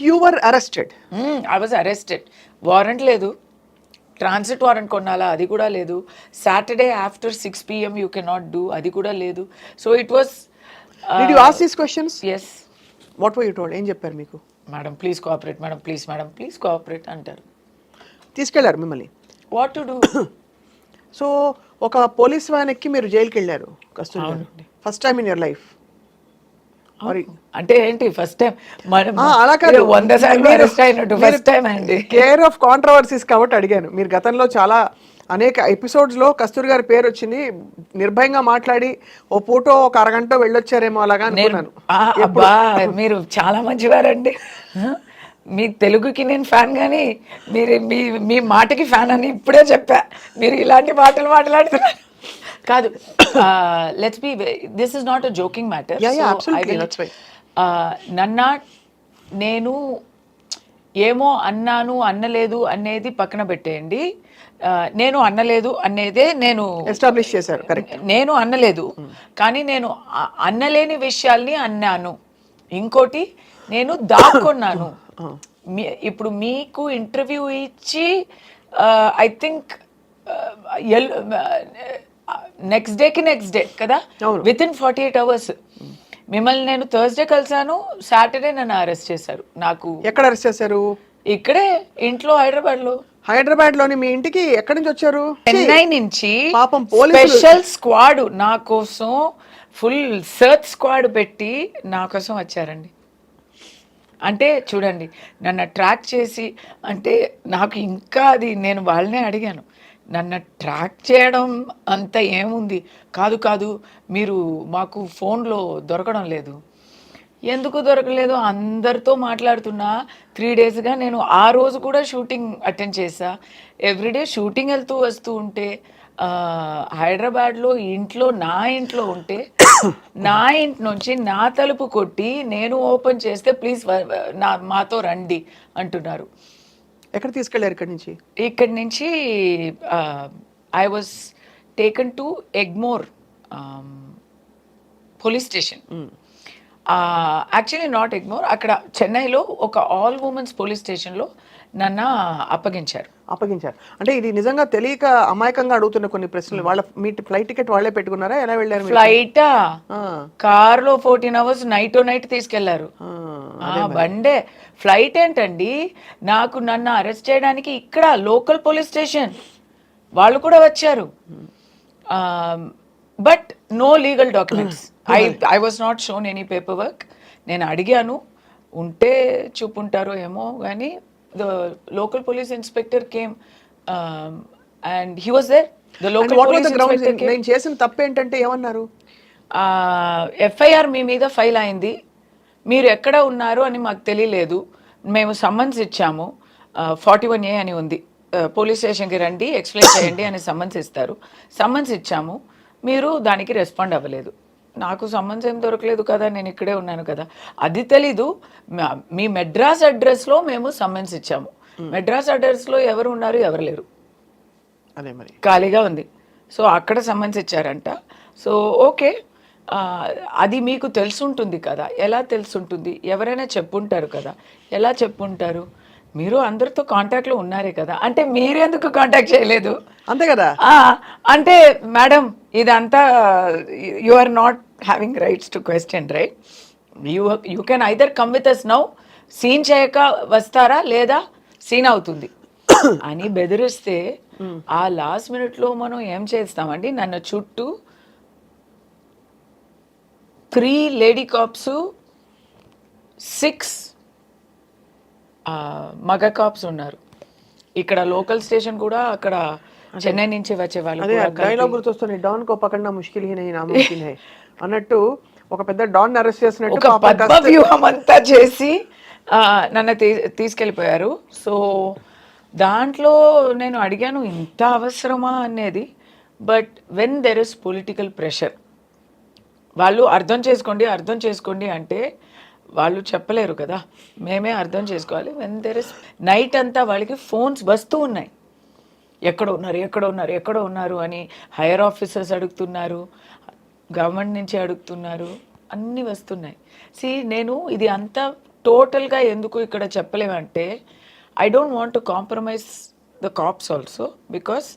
You were arrested. I was arrested. Warrant లేదు, transit warrant కొనాలా అది కూడా లేదు, Saturday after 6 PM you can not do అది కూడా లేదు. So it was Did you ask these questions? Yes What were you told? ఏం చెప్పారు మీకు? Madam please cooperate, madam please cooperate అంటారు. తీసుకెళ్లారు మిమ్మల్ని. What to do? సో ఒక పోలీస్ వ్యాన్ ఎక్కి మీరు జైలుకి వెళ్ళారు కస్తూరి గారు. First time in your life. అంటే ఏంటి ఫస్ట్ టైం? అలా కాదు, 100 సార్లు అరెస్ట్ అయినట్టు ఫస్ట్ టైం అండి. కేర్ ఆఫ్ కాంట్రవర్సీస్ కాబట్టి అడిగాను. మీరు గతంలో చాలా అనేక ఎపిసోడ్స్ లో కస్తూరి గారి పేరు వచ్చింది, నిర్భయంగా మాట్లాడి ఓ పూటో ఒక అరగంట వెళ్ళొచ్చారేమో అలాగా అనుకున్నాను. అబ్బా మీరు చాలా మంచివారండి. మీ తెలుగుకి నేను ఫ్యాన్, కానీ మీరు మీ మాటకి ఫ్యాన్ అని ఇప్పుడే చెప్పా. మీరు ఇలాంటి మాటలు మాట్లాడుతున్నారు కాదు. Let's be, this is not a joking matter. నన్న నేను ఏమో అన్నాను అన్నలేదు అనేది పక్కన పెట్టేయండి. నేను అన్నలేదు అనేదే నేను ఎస్టాబ్లిష్ చేశారు. కరెక్ట్, నేను అన్నలేదు, కానీ నేను అన్నలేని విషయాల్ని అన్నాను. ఇంకోటి నేను దాక్కున్నాను. ఇప్పుడు మీకు ఇంటర్వ్యూ ఇచ్చి ఐ థింక్ నెక్స్ట్ డే కదా, విత్ ఇన్ 48 hours మిమ్మల్ని నేను థర్స్డే కలిసాను, సాటర్డే నన్ను అరెస్ట్ చేశారు. నాకు ఎక్కడ అరెస్ట్ చేశారు? ఇక్కడే ఇంట్లో, హైదరాబాద్ లోని మీ ఇంటికి ఎక్కడి నుంచి వచ్చారు? చెన్నై నుంచి పాపం స్పెషల్ స్క్వాడ్ నా కోసం, ఫుల్ సర్చ్ స్క్వాడ్ పెట్టి నా కోసం వచ్చారండి. అంటే చూడండి, నన్ను ట్రాక్ చేసి, అంటే నాకు ఇంకా అది, నేను వాళ్ళనే అడిగాను, నన్ను ట్రాక్ చేయడం అంత ఏముంది, కాదు మీరు మాకు ఫోన్లో దొరకడం లేదు. ఎందుకు దొరకలేదు? అందరితో మాట్లాడుతున్నా 3 daysగా. నేను ఆ రోజు కూడా షూటింగ్ అటెండ్ చేసా. ఎవ్రీడే షూటింగ్ వెళ్తూ వస్తూ ఉంటే, హైదరాబాద్లో నా ఇంట్లో ఉంటే, నా ఇంటి నుంచి నా తలుపు కొట్టి నేను ఓపెన్ చేస్తే ప్లీజ్ మాతో రండి అంటున్నారు. ఎక్కడ తీసుకెళ్లారు ఇక్కడి నుంచి I was taken to Egmore police station. Actually not Egmore, అక్కడ చెన్నైలో ఒక ఆల్ ఉమెన్స్ పోలీస్ స్టేషన్లో నన్ను అప్పగించారు. అంటే ఇది నిజంగా తెలియక అమాయకంగా అడుగుతున్న కొన్ని ప్రశ్నలు. వాళ్ళ మీ ఫ్లైట్ టికెట్ వాళ్ళే పెట్టుకున్నారా? ఎలా వెళ్ళారు? ఫ్లైటా? కార్లో 14 hours నైట్ తీసుకెళ్లారు. బండే ఫ్లైట్ ఏంటండి? నన్ను అరెస్ట్ చేయడానికి ఇక్కడ లోకల్ పోలీస్ స్టేషన్ వాళ్ళు కూడా వచ్చారు. But no legal documents. I was not shown any paper work. నేను అడిగాను, ఉంటే చూపుంటారో ఏమో, కానీ the local police inspector came and he was there. The local police inspector came. నేను చేసిన తప్పు ఏంటంటే ఏమన్నారు? FIR మీ మీద ఫైల్ అయింది, మీరు ఎక్కడ ఉన్నారు అని మాకు తెలియలేదు, మేము సమ్మన్స్ ఇచ్చాము, 41A అని ఉంది, పోలీస్ స్టేషన్కి రండి ఎక్స్ప్లెయిన్ చేయండి అని సమ్మన్స్ ఇస్తారు. సమ్మన్స్ ఇచ్చాము, మీరు దానికి రెస్పాండ్ అవ్వలేదు. నాకు సమ్మన్స్ ఏం దొరకలేదు కదా, నేను ఇక్కడే ఉన్నాను కదా, అది తెలీదు. మీ మెడ్రాస్ అడ్రస్లో మేము సమ్మన్స్ ఇచ్చాము. మెడ్రాస్ అడ్రస్లో ఎవరు ఉన్నారు, ఎవరు లేరు, అదే మరి ఖాళీగా ఉంది. సో అక్కడ సమ్మన్స్ ఇచ్చారంట. సో ఓకే, అది మీకు తెలుసుంటుంది కదా. ఎలా తెలుసుంటుంది? ఎవరైనా చెప్పుంటారు కదా. ఎలా చెప్పుంటారు? మీరు అందరితో కాంటాక్ట్లో ఉన్నారే కదా, అంటే మీరు ఎందుకు కాంటాక్ట్ చేయలేదు? అంతే కదా. అంటే మేడం ఇదంతా you are not having rights to question, right? You can either come with us now, scene చేయక వస్తారా, లేదా సీన్ అవుతుంది అని బెదిరిస్తే ఆ లాస్ట్ మినిట్లో మనం ఏం చేస్తామండి? నన్ను చుట్టూ 3 లేడీ కాప్స్, 6 మగ కాప్స్ ఉన్నారు. ఇక్కడ లోకల్ స్టేషన్ కూడా, అక్కడ చెన్నై నుంచి వచ్చే వాళ్ళు. డైలాగ్ గుర్తొస్తుంది, don co పకడ్నా Mushkil he Nahi నాముమ్కిన్ high అన్నట్టు. ఒక పెద్ద డాన్ అరెస్ట్ చేసినట్టు ఒక పద్మ వ్యూహం అంతా చేసి నన్ను తీసుకెళ్ళిపోయారు. సో దాంట్లో నేను అడిగాను, ఇంత అవసరమా అనేది. But when there is political pressure, వాళ్ళు అర్థం చేసుకోండి అంటే వాళ్ళు చెప్పలేరు కదా, మేమే అర్థం చేసుకోవాలి. వెన్ దెర్ ఇస్ నైట్ అంతా వాళ్ళకి ఫోన్స్ వస్తూ ఉన్నాయి, ఎక్కడ ఉన్నారు అని. హైయర్ ఆఫీసర్స్ అడుగుతున్నారు, గవర్నమెంట్ నుంచి అడుగుతున్నారు. అన్నీ వస్తున్నాయి. నేను ఇది అంతా టోటల్గా ఎందుకు ఇక్కడ చెప్పలేమంటే I don't want to compromise the cops also because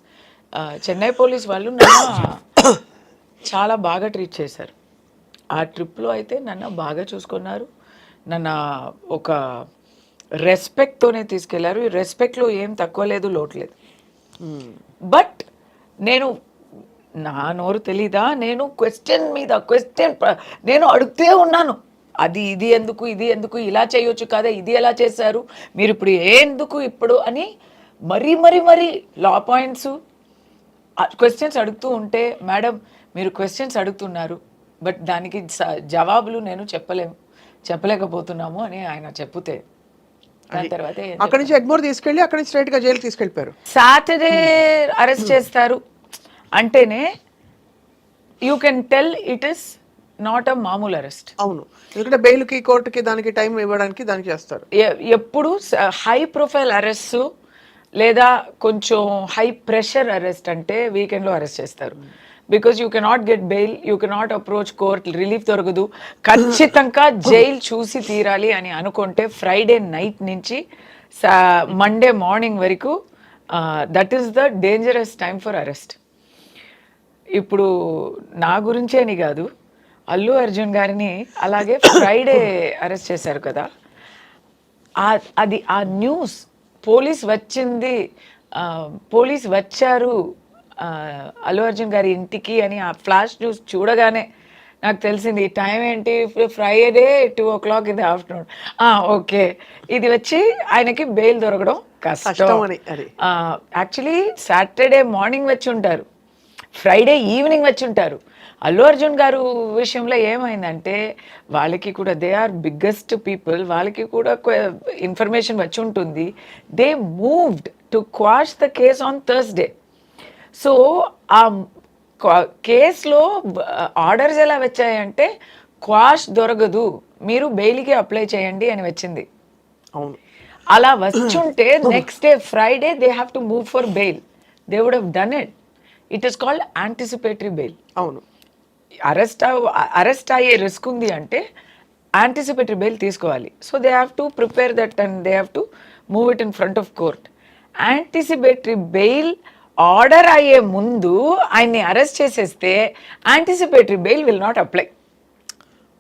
Chennai police వాళ్ళు నన్ను చాలా బాగా ట్రీట్ చేశారు. ఆ ట్రిప్లో అయితే నన్ను బాగా చూసుకున్నారు. నన్ను ఒక రెస్పెక్ట్తోనే తీసుకెళ్లారు. ఈ రెస్పెక్ట్లో ఏం తక్కువ లేదు, లోటు లేదు. బట్ నేను నా నోరు తెలీదా, నేను క్వశ్చన్ మీద క్వశ్చన్ నేను అడుగుతూ ఉన్నాను. ఇది ఎందుకు ఇలా చేయొచ్చు కదా, ఇది ఎలా చేశారు మీరు ఇప్పుడు ఎందుకు ఇప్పుడు అని మరీ లా పాయింట్స్ క్వశ్చన్స్ అడుగుతూ ఉంటే, మేడం మీరు క్వశ్చన్స్ అడుగుతున్నారు బట్ దానికి జవాబులు నేను చెప్పలేకపోతున్నాము అని ఆయన చెప్తే దాని తర్వాత అక్కడి నుంచి ఎగ్మోర్ తీసుకెళ్ళి అక్కడి నుంచి స్ట్రైట్ గా జైలు తీసుకెళ్ళిపోయారు. సాటర్డే అరెస్ట్ చేస్తారు అంటేనే you can tell it is not a మామూలు అరెస్ట్. అవును, ఎందుకంటే బెయిల్కి కోర్టుకి దానికి టైం ఇవ్వడానికి దానికి చేస్తారు. ఎప్పుడు హై ప్రొఫైల్ అరెస్ట్ లేదా కొంచెం హై ప్రెషర్ అరెస్ట్ అంటే వీకెండ్లో అరెస్ట్ చేస్తారు. Because you cannot get bail, you cannot approach court, relief దొరకదు, ఖచ్చితంగా జైలు చూసి తీరాలి అని అనుకుంటే ఫ్రైడే నైట్ నుంచి మండే మార్నింగ్ వరకు that is the dangerous time for arrest. ఇప్పుడు నా గురించే అని కాదు, అల్లు అర్జున్ గారిని అలాగే ఫ్రైడే అరెస్ట్ చేశారు కదా, అది ఆ న్యూస్ పోలీస్ వచ్చారు అల్లు అర్జున్ గారి ఇంటికి అని ఆ ఫ్లాష్ న్యూస్ చూడగానే నాకు తెలిసింది టైం ఏంటి, Friday 2 o'clock in the afternoon. Okay, ఇది వచ్చి ఆయనకి బెయిల్ దొరకడం కష్టం. యాక్చువల్లీ సాటర్డే మార్నింగ్ వచ్చి ఉంటారు, ఫ్రైడే ఈవినింగ్ వచ్చి ఉంటారు. అల్లు అర్జున్ గారు విషయంలో ఏమైందంటే వాళ్ళకి కూడా దే ఆర్ బిగ్గెస్ట్ పీపుల్, వాళ్ళకి కూడా ఇన్ఫర్మేషన్ వచ్చి ఉంటుంది. They moved to quash the case on Thursday. So ఆ కేసులో ఆర్డర్స్ ఎలా వచ్చాయంటే క్వాష్ దొరకదు, మీరు బెయిల్కి అప్లై చేయండి అని వచ్చింది. అవును, అలా వచ్చుంటే next day Friday they have to move for bail, they would have done it. It is called anticipatory bail. అవును, అరెస్ట్ అయ్యే రిస్క్ ఉంది అంటే యాంటిసిపేటరీ బెయిల్ తీసుకోవాలి. So they have to prepare that and they have to move it in front of court. Anticipatory bail order అయ్యే ముందు ఆయన్ని arrest చేసేస్తే anticipatory bail will not apply.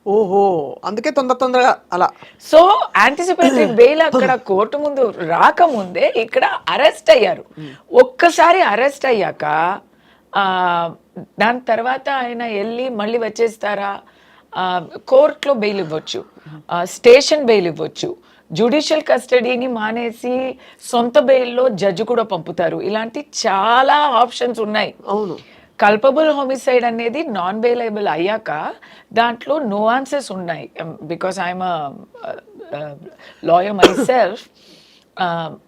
ఓహో, అందుకే తొందరగా అలా. సో యాంటిసిపేటరీ బెయిల్ అక్కడ కోర్టు ముందు రాకముందే ఇక్కడ అరెస్ట్ అయ్యారు. ఒక్కసారి అరెస్ట్ అయ్యాక దాని తర్వాత ఆయన వెళ్ళి మళ్ళీ వచ్చేస్తారా, కోర్టులో బెయిల్ ఇవ్వచ్చు, స్టేషన్ బెయిల్ ఇవ్వచ్చు, జ్యుడిషియల్ కస్టడీని మానేసి సొంత బెయిల్లో జడ్జి కూడా పంపుతారు. ఇలాంటి చాలా ఆప్షన్స్ ఉన్నాయి. అవును, కల్పబుల్ హోమిసైడ్ అనేది నాన్ బెయిలబుల్ అయ్యాక దాంట్లో నోఆన్సెస్ ఉన్నాయి. Because I'm lawyer my self,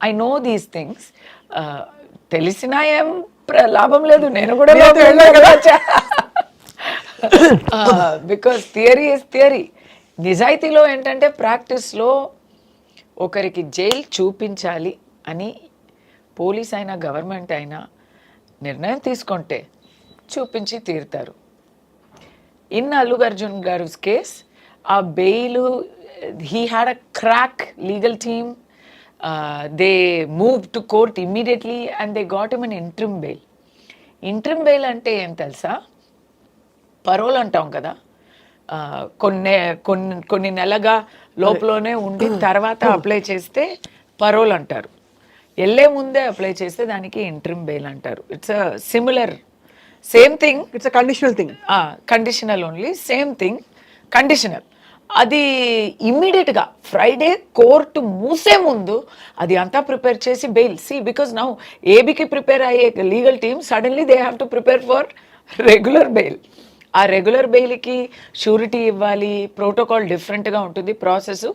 I know these things. తెలిసినా ఏం లాభం లేదు, నేను కూడా బికాస్ థియరీ ఇస్ థియరీ. నిజాయితీలో ఏంటంటే ప్రాక్టీస్లో ఒకరికి జైలు చూపించాలి అని పోలీస్ అయినా గవర్నమెంట్ అయినా నిర్ణయం తీసుకుంటే చూపించి తీరుతారు. ఇన్ అల్లు అర్జున్ గారు కేస్ ఆ bail, he had a crack legal team, they move to court immediately and they got him an interim bail. Interim bail అంటే ఏం తెలుసా, పరోల్ అంటాం కదా, కొన్ని నెలగా లోపలనే ఉండి తర్వాత అప్లై చేస్తే పరోల్ అంటారు. వెళ్ళే ముందే అప్లై చేస్తే దానికి ఇంట్రిమ్ బెయిల్ అంటారు. It's a similar, same thing, it's a conditional thing. Conditional only, same thing, conditional. అది ఇమ్మీడియట్గా ఫ్రైడే కోర్టు మూసే ముందు అది అంతా ప్రిపేర్ చేసి బెయిల్. బికాజ్ నౌ ఏబీకి ప్రిపేర్ అయ్యే legal team suddenly they have to prepare for regular bail. ఆ regular బెయిల్కి surety ఇవ్వాలి, ప్రోటోకాల్ డిఫరెంట్గా ఉంటుంది, process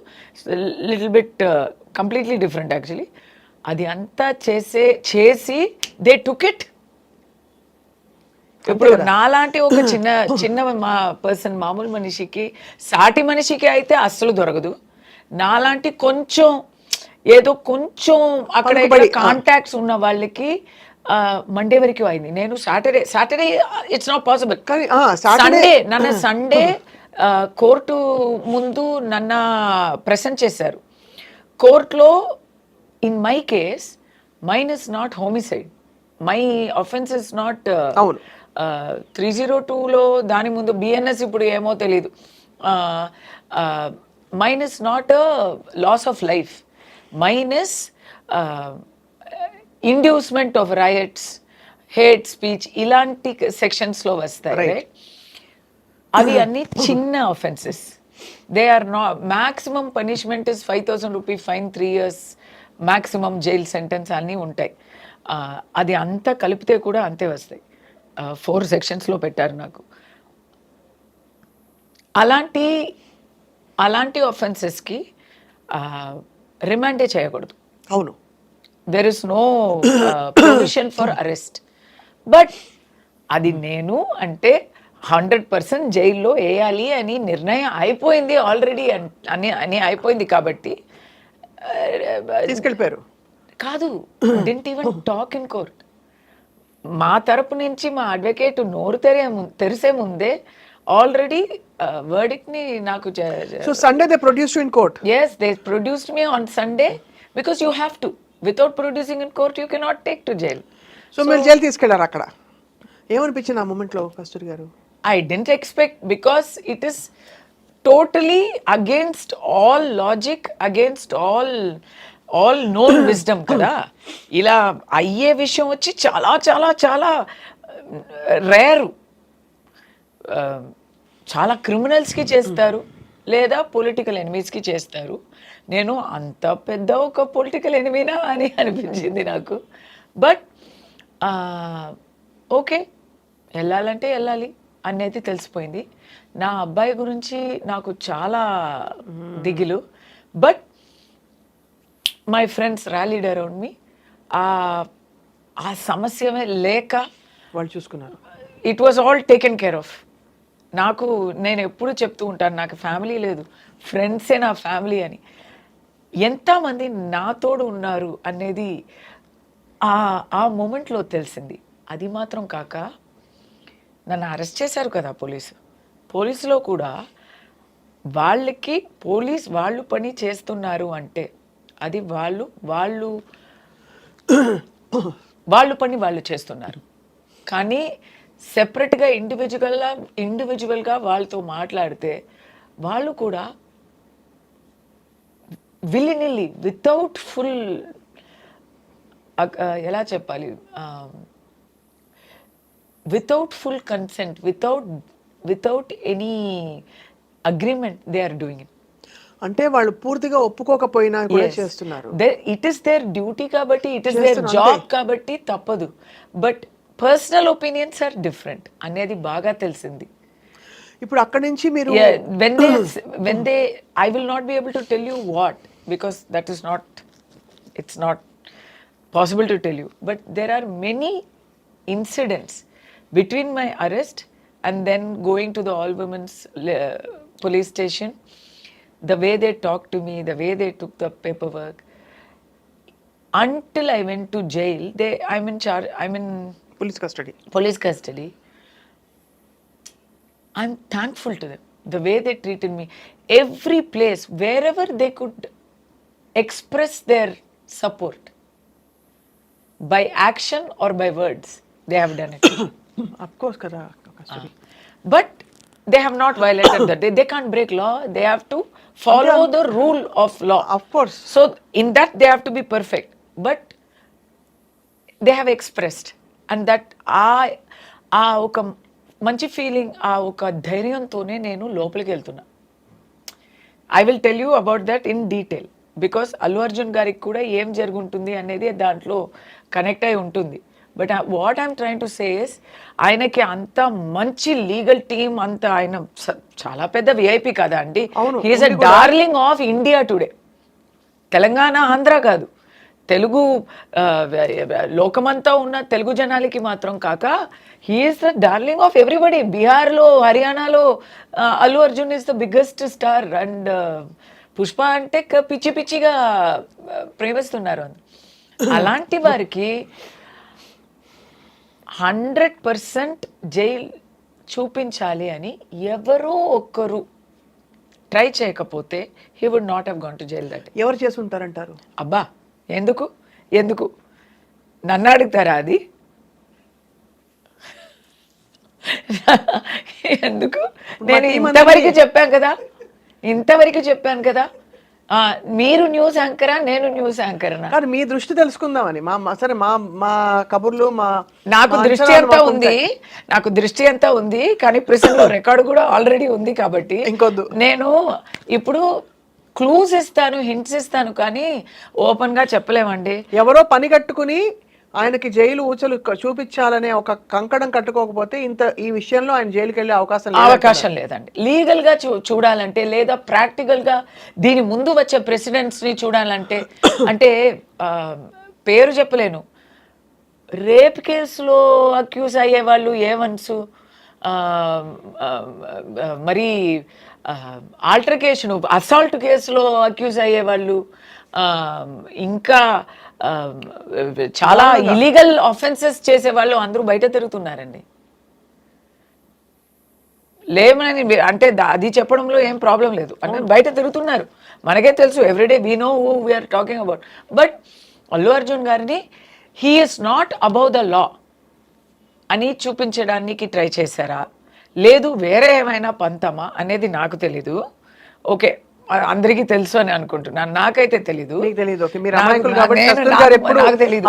little bit completely different actually. అది అంతా చేసి దే టుక్ ఇట్. ఇప్పుడు నాలాంటి ఒక చిన్న మా పర్సన్, మామూలు మనిషికి, సాటి మనిషికి అయితే అస్సలు దొరకదు. నాలాంటి కొంచెం ఏదో కొంచెం అక్కడ కాంటాక్ట్స్ ఉన్న వాళ్ళకి మండే వరకు అయింది. నేను Saturday it's not possible. Sunday court ముందు నన్ను ప్రెసెంట్ చేశారు. కోర్టులో in my case mine is not homicide, my offence is not అవును. 302లో దాని ముందు బిఎన్ఎస్ ఇప్పుడు ఏమో తెలీదు. Mine is not loss of life, mine is inducement of rights, hate speech, ఇలాంటి సెక్షన్స్లో వస్తాయి. రైట్, అవి అన్ని చిన్న offences. They are not, maximum punishment is 5,000 rupee fine, 3 years maximum jail sentence అన్నీ ఉంటాయి. అది అంతా కలిపితే కూడా అంతే వస్తాయి. 4 సెక్షన్స్లో పెట్టారు నాకు. అలాంటి ఆఫెన్సెస్కి రిమాండే చేయకూడదు. అవును. There is no provision for arrest. But అది నేను అంటే 100% జైల్లో వేయాలి అని నిర్ణయం అయిపోయింది ఆల్రెడీ అని అయిపోయింది కాబట్టి తీసుకెళ్ళిపోయారు. కాదు, didn't even talk in court. మా తరపు నుంచి మా అడ్వకేట్ నోరు తెరిసే ముందే ఆల్రెడీ వర్డిక్ట్ని నాకు. So Sunday they produced you in court. Yes, they produced me on Sunday because you have to. Without producing in court, you cannot take to jail. So మీరు jail తీసుకెళ్లారు. అక్కడ ఏమనిపించింది ఆ మూమెంట్లో కస్తూరి గారు? I didn't expect, because it is totally against all logic, against all known wisdom కదా. ఇలా అయ్యే విషయం వచ్చి చాలా చాలా చాలా రేరు. చాలా క్రిమినల్స్కి చేస్తారు, లేదా పొలిటికల్ ఎనిమీస్కి చేస్తారు. నేను అంత పెద్ద ఒక పొలిటికల్ ఎనిమీనా అని అనిపించింది నాకు. బట్ ఓకే, వెళ్ళాలంటే వెళ్ళాలి అనేది తెలిసిపోయింది. నా అబ్బాయి గురించి నాకు చాలా దిగులు. But my friends rallied around me. ఆ సమస్యమే లేక వాళ్ళు చూసుకున్నారు. It was all taken care of. నేను ఎప్పుడు చెప్తూ ఉంటాను, నాకు ఫ్యామిలీ లేదు, ఫ్రెండ్సే నా ఫ్యామిలీ అని. ఎంతమంది నా తోడు ఉన్నారు అనేది ఆ మూమెంట్లో తెలిసింది. అది మాత్రం కాక నన్ను అరెస్ట్ చేశారు కదా పోలీసులో కూడా వాళ్ళకి వాళ్ళు పని చేస్తున్నారు అంటే అది వాళ్ళు పని వాళ్ళు చేస్తున్నారు. కానీ సెపరేట్గా ఇండివిజువల్గా వాళ్ళతో మాట్లాడితే వాళ్ళు కూడా విల్లినిల్లి, వితౌట్ ఫుల్, ఎలా చెప్పాలి, without full consent, without any agreement they are doing it. అంటే వాళ్ళు పూర్తిగా ఒప్పుకోకపోయినా కూడా చేస్తున్నారు. ఇట్ ఈస్ దేర్ డ్యూటీ కాబట్టి, ఇట్ ఈస్ దేర్ జాబ్ కాబట్టి తప్పదు. But personal opinions are different అనేది బాగా తెలిసింది. ఇప్పుడు అక్కడి నుంచి మీరు when they I will not be able to tell you what, because that is not, it's not possible to tell you. But there are many incidents between my arrest and then going to the all women's police station, the way they talked to me, the way they took the paperwork, until I went to jail. I'm in police custody. I'm thankful to them, the way they treated me. Every place, wherever they could express their support, by action or by words, they have done it. Of course, kada Kasturi. But they have not violated that. They can't break law. They have to follow the rule of law. Of course. So in that they have to be perfect. But they have expressed, and that ఆ ఒక మంచి feeling, ఆ ఒక ధైర్యంతోనే నేను లోపలికి వెళ్తున్నా. I will tell you about that in detail, because Allu Arjun గారికి కూడా ఏం జరుగుంటుంది అనేది దాంట్లో కనెక్ట్ అయి ఉంటుంది. But what I'm trying to say is, ఆయనకి అంత మంచి లీగల్ టీమ్, అంత ఆయన చాలా పెద్ద విఐపి కదా అండి. He is a darling of India today. Telangana, Andhra కాదు, తెలుగు లోకమంతా ఉన్న తెలుగు జనాలకి మాత్రం కాక he is the darling of everybody. బీహార్లో, హర్యానాలో Allu Arjun is the biggest star. And Pushpa అంటే పిచ్చి పిచ్చిగా ప్రేమిస్తున్నారు. అలాంటి వారికి 100% జైల్ చూపించాలి అని ఎవరో ఒక్కరు ట్రై చేయకపోతే he would not have gone to jail that. ఎవరు చేసి ఉంటారంటారు? అబ్బా ఎందుకు ఎందుకు నన్ను అడుగుతారా అది? ఎందుకు? నేను ఇంతవరకు చెప్పాను కదా. మీరు న్యూస్ యాంకరా, నేను న్యూస్ యాంకర్నా? కానీ మీ దృష్టి తెలుసుకుందామని సరే మా కబుర్లు నాకు దృష్టి ఎంత ఉంది కానీ ప్రిసన్ లో రికార్డు కూడా ఆల్రెడీ ఉంది కాబట్టి ఇంకొద్దు. నేను ఇప్పుడు క్లూస్ ఇస్తాను, హింట్స్ ఇస్తాను కానీ ఓపెన్ గా చెప్పలేమండి. ఎవరో పని కట్టుకుని ఆయనకి జైలు ఊచలు చూపించాలనే ఒక కంకణం కట్టుకోకపోతే ఈ విషయంలో ఆయన జైలుకి వెళ్ళే అవకాశం లేదండి. లీగల్ గా చూడాలంటే లేదా ప్రాక్టికల్ గా దీని ముందు వచ్చే ప్రెసిడెంట్స్ ని చూడాలంటే అంటే పేరు చెప్పలేను, రేప్ కేసులో అక్యూజ్ అయ్యే వాళ్ళు ఏవన్స్, మరి ఆల్టర్కేషన్ అసాల్ట్ కేసులో అక్యూజ్ అయ్యే వాళ్ళు, ఇంకా చాలా ఇలీగల్ ఆఫెన్సెస్ చేసే వాళ్ళు అందరూ బయట తిరుగుతున్నారండి. లేమని అంటే అది చెప్పడంలో ఏం ప్రాబ్లం లేదు, అంటే బయట తిరుగుతున్నారు, మనకే తెలుసు, everyday we know who we are talking about. But Allu Arjun గారిని he is not above the law అని చూపించడానికి ట్రై చేశారా, లేదు వేరే ఏమైనా పంతమా అనేది నాకు తెలీదు. ఓకే, అందరికీ తెలుసు అని అనుకుంటున్నాను, నాకైతే తెలీదు.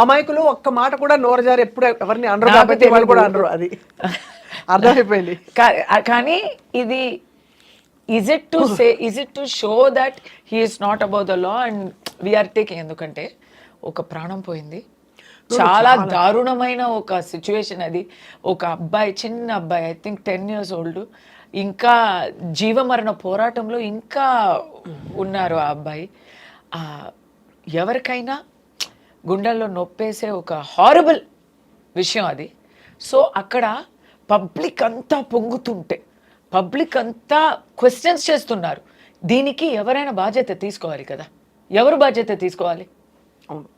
అమాయకులు ఒక్క మాట కూడా నోరజారు ఎప్పుడు ఎవరిని అనరు కాబట్టి వాళ్ళు కూడా అనరు, అది అర్థమైపోయింది. కానీ ఇది is it to show that he is not above the law and we are taking, ఎందుకంటే ఒక ప్రాణం పోయింది, చాలా దారుణమైన ఒక సిచ్యువేషన్ అది. ఒక అబ్బాయి, చిన్న అబ్బాయి, ఐ థింక్ 10 years old, ఇంకా జీవమరణ పోరాటంలో ఇంకా ఉన్నారు ఆ అబ్బాయి. ఎవరికైనా గుండెల్లో నొప్పేసే ఒక హారబుల్ విషయం అది. సో అక్కడ పబ్లిక్ అంతా పొంగుతుంటే, పబ్లిక్ అంతా క్వశ్చన్స్ చేస్తున్నారు, దీనికి ఎవరైనా బాధ్యత తీసుకోవాలి కదా. ఎవరు బాధ్యత తీసుకోవాలి? అవును,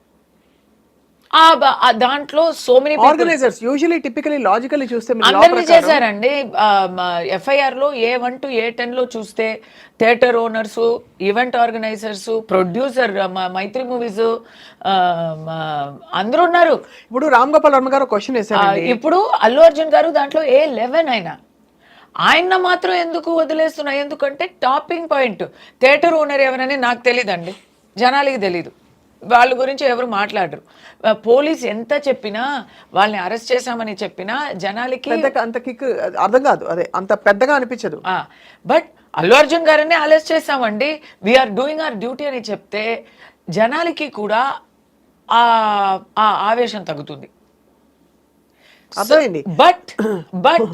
దాంట్లో so many organisers usually typically logically చూస్తే అందరినీ చేశారండి. ఎఫ్ఐఆర్ లో A1 to A10 లో చూస్తే theatre owners, event organisers, producer Mythri Movies అందరూ ఉన్నారు. ఇప్పుడు రామ్ గోపాల్ వర్మ గారు క్వశ్చన్ వేశారు, ఇప్పుడు అల్లు అర్జున్ గారు దాంట్లో A11 అయినా ఆయన మాత్రం ఎందుకు వదిలేస్తున్నా? ఎందుకంటే టాపింగ్ పాయింట్ థియేటర్ ఓనర్ ఎవరని నాకు తెలియదండి, జనాలకి తెలీదు, వాళ్ళ గురించి ఎవరు మాట్లాడరు. పోలీస్ ఎంత చెప్పినా, వాళ్ళని అరెస్ట్ చేశామని చెప్పినా జనాలకి అంత కిక్ అర్థం కాదు, అదే అంత పెద్దగా అనిపించదు. బట్ అల్లు అర్జున్ గారిని అరెస్ట్ చేశామండి, వీఆర్ డూయింగ్ అవర్ డ్యూటీ అని చెప్తే జనాలకి కూడా ఆ ఆవేశం తగ్గుతుంది. అర్థమైంది. బట్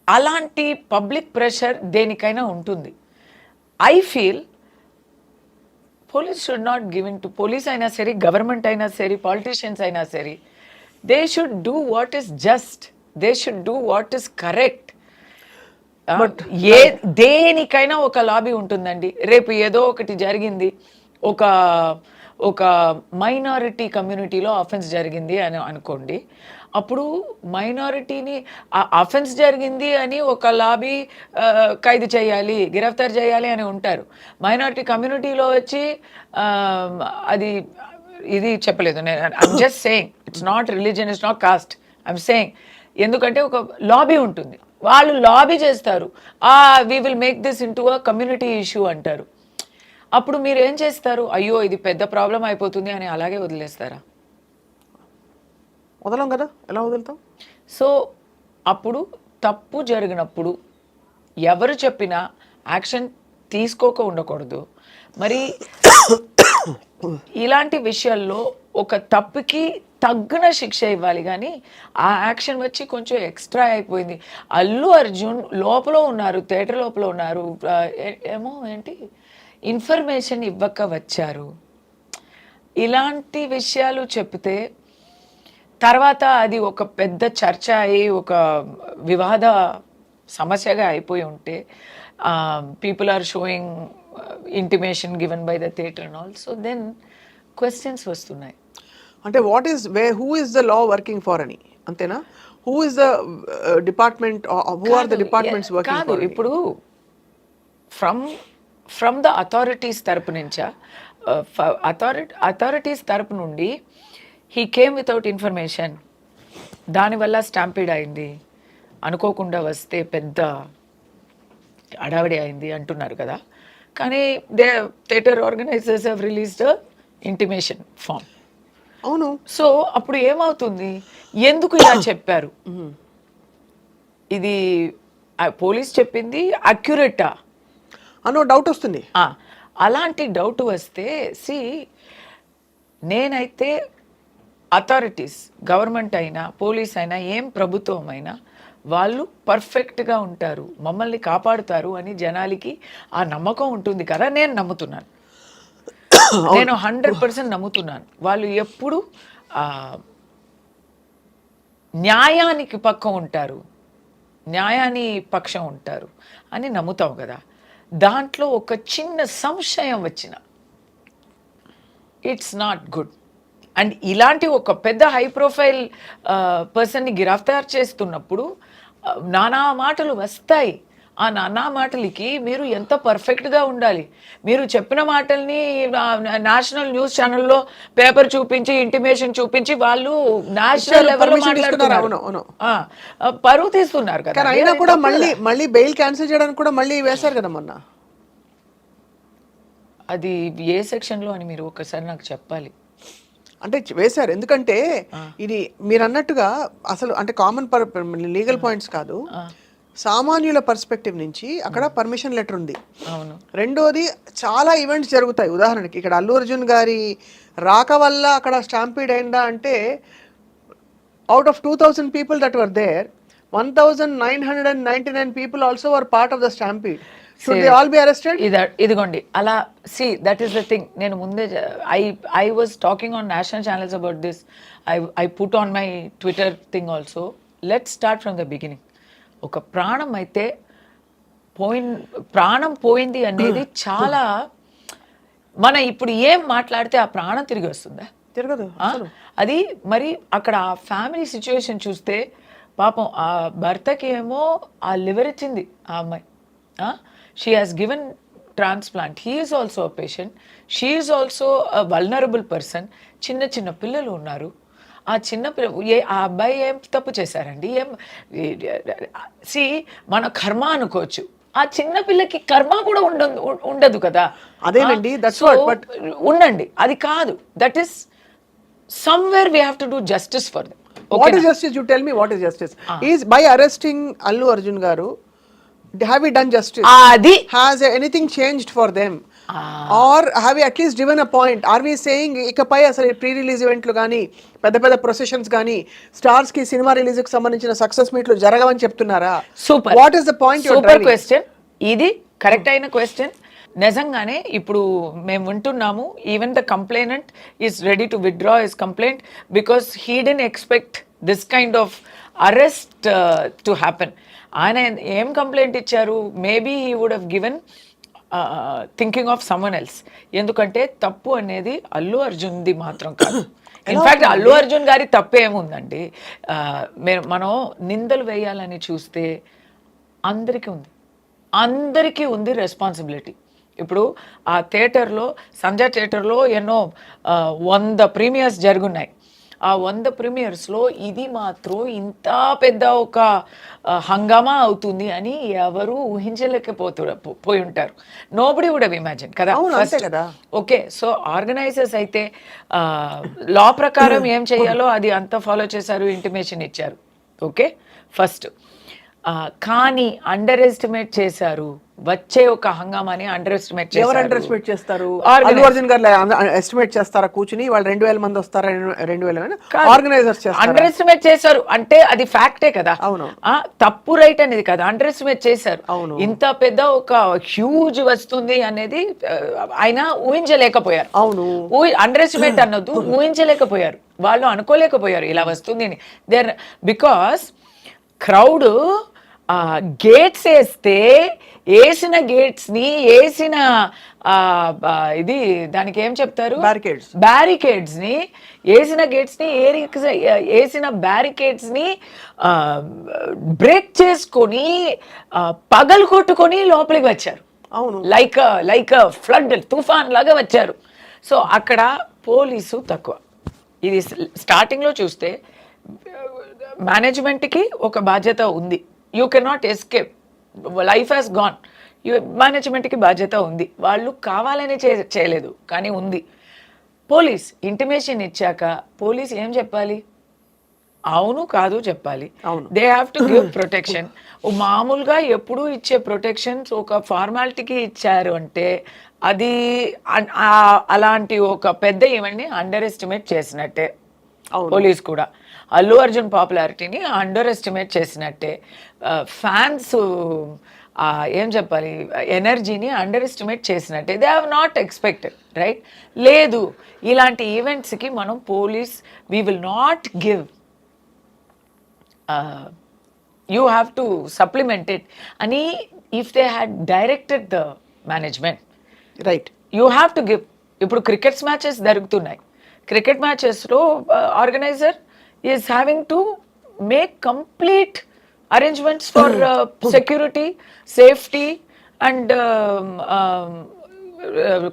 అలాంటి పబ్లిక్ ప్రెషర్ దేనికైనా ఉంటుంది. I feel police should not give in to police అయినా సరే, గవర్నమెంట్ అయినా సరే, politicians అయినా సరే, they should do what is just, they should do what is correct. దేనికైనా ఒక లాబీ ఉంటుందండి. రేపు ఏదో ఒకటి జరిగింది, ఒక మైనారిటీ కమ్యూనిటీలో అఫెన్స్ జరిగింది అని అనుకోండి, అప్పుడు మైనారిటీని అఫెన్స్ జరిగింది అని ఒక లాబీ ఖైదు చేయాలి, గిరఫ్తార్ చేయాలి అని ఉంటారు. మైనారిటీ కమ్యూనిటీలో వచ్చి అది ఇది చెప్పలేదు. I'm just saying it's not religion, it's not cost, I'm saying. ఎందుకంటే ఒక లాబీ ఉంటుంది, వాళ్ళు లాబీ చేస్తారు, we will make this into a community issue అంటారు. అప్పుడు మీరు ఏం చేస్తారు? అయ్యో ఇది పెద్ద ప్రాబ్లం అయిపోతుంది అని అలాగే వదిలేస్తారా? వదలం కదా, ఎలా వదులుతాం? సో అప్పుడు తప్పు జరిగినప్పుడు ఎవరు చెప్పినా యాక్షన్ తీసుకోక ఉండకూడదు. మరి ఇలాంటి విషయాల్లో ఒక తప్పుకి తగ్గిన శిక్ష ఇవ్వాలి, కానీ ఆ యాక్షన్ వచ్చి కొంచెం ఎక్స్ట్రా అయిపోయింది. అల్లు అర్జున్ లోపల ఉన్నారు, థియేటర్ లోపల ఉన్నారు, ఏమో ఏంటి ఇన్ఫర్మేషన్ ఇవ్వక వచ్చారు, ఇలాంటి విషయాలు చెప్తే తర్వాత అది ఒక పెద్ద చర్చ అయ్యి ఒక వివాద సమస్యగా అయిపోయి ఉంటే, people are showing intimation given by the theatre and all, so then questions వస్తున్నాయి. అంటే who is the law working for అని అంతేనా? Who is the department, who are the departments working? కాదు ఇప్పుడు ఫ్రమ్ ద అథారిటీస్ తరపు నుంచా, authorities తరపు నుండి హీ కేమ్ వితౌట్ ఇన్ఫర్మేషన్, దానివల్ల స్టాంపీడ్ అయింది, అనుకోకుండా వస్తే పెద్ద అడావిడి అయింది అంటున్నారు కదా. కానీ theatre organisers have released intimation form. అవును. సో అప్పుడు ఏమవుతుంది, ఎందుకు ఇలా చెప్పారు, ఇది పోలీస్ చెప్పింది అక్యురేటా అనో డౌట్ వస్తుంది. అలాంటి డౌట్ వస్తే నేనైతే అథారిటీస్, గవర్నమెంట్ అయినా పోలీస్ అయినా ఏం ప్రభుత్వం అయినా వాళ్ళు పర్ఫెక్ట్గా ఉంటారు, మమ్మల్ని కాపాడుతారు అని జనాలకి ఆ నమ్మకం ఉంటుంది కదా. నేను నమ్ముతున్నాను, నేను 100% నమ్ముతున్నాను. వాళ్ళు ఎప్పుడు న్యాయానికి పక్కం ఉంటారు, న్యాయాన్ని పక్షం ఉంటారు అని నమ్ముతాం కదా. దాంట్లో ఒక చిన్న సంశయం వచ్చిన ఇట్స్ నాట్ గుడ్. అండ్ ఇలాంటి ఒక పెద్ద హై ప్రొఫైల్ పర్సన్ని గిరఫ్తార్ చేస్తున్నప్పుడు నానా మాటలు వస్తాయి. ఆ నానా మాటలకి మీరు ఎంత పర్ఫెక్ట్గా ఉండాలి, మీరు చెప్పిన మాటల్ని నేషనల్ న్యూస్ ఛానల్లో పేపర్ చూపించి ఇంటిమేషన్ చూపించి వాళ్ళు నేషనల్ లెవెల్లో మాట్లాడుతున్నారు, పరువు తీస్తున్నారు కదా. అయినా కూడా మళ్ళీ బెయిల్ క్యాన్సిల్ చేయడానికి కూడా మళ్ళీ వేశారు కదా మొన్న. అది ఏ సెక్షన్లో అని మీరు ఒకసారి నాకు చెప్పాలి. అంటే వేశారు, ఎందుకంటే ఇది మీరు అన్నట్టుగా అసలు అంటే కామన్ లీగల్ పాయింట్స్ కాదు, సామాన్యుల పర్స్పెక్టివ్ నుంచి అక్కడ పర్మిషన్ లెటర్ ఉంది. రెండోది చాలా ఈవెంట్స్ జరుగుతాయి. ఉదాహరణకి ఇక్కడ అల్లు అర్జున్ గారి రాక వల్ల అక్కడ స్టాంపీడ్ అయిందా అంటే out of 2000 people that were there, 1999 people also were part of the stampede. Should they all be arrested? ఇదిగోండి అలా దట్ ఈస్ ద థింగ్. నేను ముందే I was talking on national channels about this. I put on my Twitter thing also. Let's start from the beginning. ఒక ప్రాణం అయితే ప్రాణం పోయింది అనేది చాలా, మన ఇప్పుడు ఏం మాట్లాడితే ఆ ప్రాణం తిరిగి వస్తుందా? తిరగదు. అది మరి అక్కడ ఆ ఫ్యామిలీ సిచ్యువేషన్ చూస్తే పాపం ఆ భర్తకి ఏమో ఆ లివర్ ఇచ్చింది ఆ అమ్మాయి, she has given transplant, he is also a patient, she is also a vulnerable person. చిన్న పిల్లలు ఉన్నారు. ఆ చిన్న ఆ అబ్బాయి ఏం తప్పు చేశారండి? మన కర్మ అనుకోవచ్చు, ఆ చిన్న పిల్లకి కర్మ కూడా ఉండదు కదా. అదేనండి, ఉండండి, అది కాదు. That is somewhere we have to do justice for them. Okay, what is justice? You tell me what is justice. Is by arresting Allu Arjun garu, have we done justice? Has anything changed for them? Or have we at least given a point? Are we saying ikapai asalu pre-release event lu gaani పెద్ద processions gaani stars ki cinema release కి సంబంధించిన success meet లు జరగవని చెప్తున్నారా? Super. What is the point you are driving? Super question. ఇది correct అయిన question. నిజంగానే ఇప్పుడు మేము వింటున్నాము, even the complainant is ready to withdraw his complaint because he didn't expect this kind of arrest to happen. ఆయన ఏం complaint ఇచ్చారు? Maybe he would have given thinking of someone else. ఎందుకంటే తప్పు అనేది అల్లు అర్జున్ది మాత్రం కాదు. ఇన్ఫ్యాక్ట్ అల్లు అర్జున్ గారి తప్పు ఏముందండి? మనం నిందలు వేయాలని చూస్తే అందరికీ ఉంది రెస్పాన్సిబిలిటీ. ఇప్పుడు ఆ థియేటర్లో, సంజయ్ థియేటర్లో ఎన్నో 100 ప్రీమియర్స్ జరుగున్నాయి. ఆ 100 ప్రీమియర్స్లో ఇది మాత్రం ఇంత పెద్ద ఒక హంగామా అవుతుంది అని ఎవరు పోయి ఉంటారు. నోబడి వుడ్ హావ్ ఇమాజిన్ కదా. ఓకే, సో ఆర్గనైజర్స్ అయితే లా ప్రకారం ఏం చేయాలో అది అంతా ఫాలో చేశారు, ఇంటిమేషన్ ఇచ్చారు. Okay, first. కానీ అండర్ ఎస్టిమేట్ చేశారు. వచ్చే ఒక హంగామాని అండర్ ఎస్టిమేట్ చేశారు. ఎవరు అండర్ ఎస్టిమేట్ చేస్తారు? అల్లు అర్జున్ గారు ఎస్టిమేట్ చేస్తారా కూర్చుని? వాళ్ళు 2000 మంది వస్తారా? 2000 ఆర్గనైజర్స్ అండర్ ఎస్టిమేట్ చేశారు అంటే అది ఫ్యాక్టే కదా. అవును, తప్పు రైట్ అనేది కదా, అండర్ ఎస్టిమేట్ చేశారు. ఇంత పెద్ద ఒక హ్యూజ్ వస్తుంది అనేది ఆయన ఊహించలేకపోయారు. అవును, అండర్ ఎస్టిమేట్ అన్నది ఊహించలేకపోయారు, వాళ్ళు అనుకోలేకపోయారు ఇలా వస్తుంది అని. బికాస్ క్రౌడ్ గేట్స్ వేస్తే వేసిన గేట్స్ని వేసిన ఇది దానికి ఏం చెప్తారు, Barricades. బ్యారికేడ్స్ని వేసిన గేట్స్ని వేసిన బ్యారికేడ్స్ని బ్రేక్ చేసుకొని పగలు కొట్టుకొని లోపలికి వచ్చారు. అవును. లైక్ ఫ్లడ్ తుఫాన్ లాగా వచ్చారు. సో అక్కడ పోలీసు తక్కువ. ఇది స్టార్టింగ్లో చూస్తే మేనేజ్మెంట్కి ఒక బాధ్యత ఉంది. You cannot escape, life has gone. మేనేజ్మెంట్కి బాధ్యత ఉంది, వాళ్ళు కావాలని చేయలేదు కానీ ఉంది. పోలీస్ ఇంటిమేషన్ ఇచ్చాక పోలీస్ ఏం చెప్పాలి, అవును కాదు చెప్పాలి. They have to give protection. మామూలుగా ఎప్పుడు ఇచ్చే ప్రొటెక్షన్స్ ఒక ఫార్మాలిటీకి ఇచ్చారు అంటే అది అలాంటి ఒక పెద్ద ఈవెంట్ని అండర్ ఎస్టిమేట్ చేసినట్టే. పోలీస్ కూడా అల్లు అర్జున్ పాపులారిటీని అండర్ ఎస్టిమేట్ చేసినట్టే. ఫ్యాన్స్ ఏం చెప్పాలి, ఎనర్జీని అండర్ ఎస్టిమేట్ చేసినట్టే. They have not expected, right? లేదు, ఇలాంటి ఈవెంట్స్కి మనం police we will not give, you have to supplement it అని if they had directed the management, right, you have to give. ఇప్పుడు క్రికెట్స్ మ్యాచెస్ జరుగుతున్నాయి. క్రికెట్ మ్యాచెస్లో organiser is having to make complete arrangements for security, safety and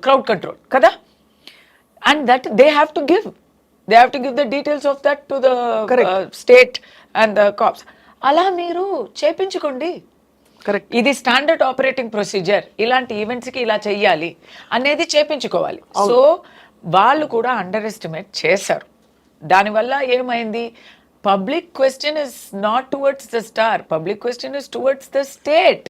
crowd control కదా. And that they have to give the details of that to the state and the cops. అలా మీరు చేపించుకోండి. Correct. ఇది standard operating procedure, ఇలాంటి ఈవెంట్స్కి ఇలా చెయ్యాలి అనేది చేపించుకోవాలి. So వాళ్ళు కూడా అండర్ ఎస్టిమేట్ చేశారు. దానివల్ల ఏమైంది, public question is not towards the star, public question is towards the state.